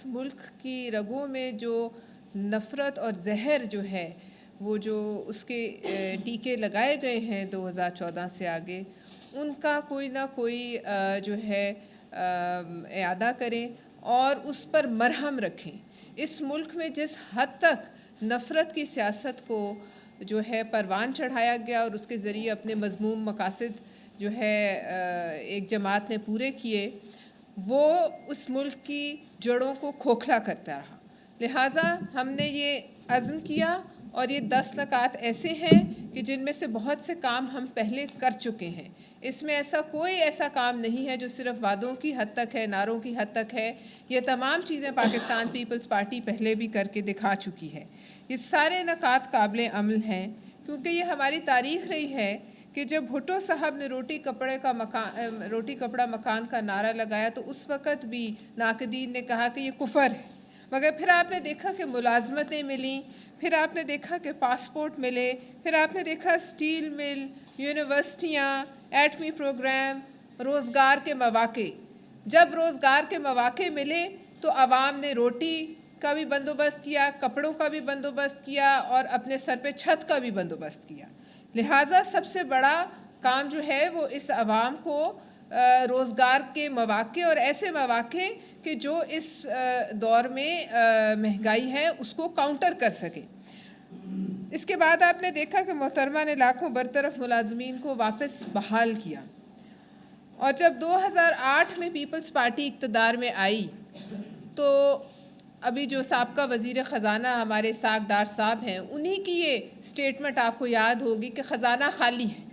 मुल्क की रगों में जो नफ़रत और जहर जो है वो जो उसके टीके लगाए गए हैं 2014 से आगे, उनका कोई ना कोई जो है इआदा करें और उस पर मरहम रखें। इस मुल्क में जिस हद तक नफ़रत की सियासत को जो है परवान चढ़ाया गया और उसके ज़रिए अपने मज़मूम मकासद जो है एक जमात ने पूरे किए, वो उस मुल्क की जड़ों को खोखला करता रहा। लिहाजा हमने ये अज़्म किया और ये 10 नकात ऐसे हैं कि जिनमें से बहुत से काम हम पहले कर चुके हैं। इसमें कोई ऐसा काम नहीं है जो सिर्फ़ वादों की हद तक है, नारों की हद तक है। ये तमाम चीज़ें पाकिस्तान पीपल्स पार्टी पहले भी करके दिखा चुकी है। ये सारे नकात काबिल अमल हैं, क्योंकि ये हमारी तारीख़ रही है कि जब भुट्टो साहब ने रोटी कपड़ा मकान का नारा लगाया तो उस वक़्त भी नाक़दीन ने कहा कि ये कुफ़र है। मगर फिर आपने देखा कि मुलाज़मतें मिलीं, फिर आपने देखा कि पासपोर्ट मिले, फिर आपने देखा स्टील मिल, यूनिवर्सिटियाँ, एटमी प्रोग्राम, रोज़गार के मौक़े। जब रोज़गार के मौक़े मिले तो आवाम ने रोटी का भी बंदोबस्त किया, कपड़ों का भी बंदोबस्त किया और अपने सर पे छत का भी बंदोबस्त किया। लिहाजा सबसे बड़ा काम जो है वो इस आवाम को रोज़गार के मौक़े और ऐसे मौक़े कि जो इस दौर में महंगाई है उसको काउंटर कर सके। इसके बाद आपने देखा कि मोहतरमा ने लाखों बरतरफ मुलाजमीन को वापस बहाल किया। और जब 2008 में पीपल्स पार्टी इक़्तिदार में आई तो अभी जो साबका वज़ीर ख़ज़ाना हमारे साग डार साहब हैं, उन्हीं की ये स्टेटमेंट आपको याद होगी कि ख़ज़ाना खाली है।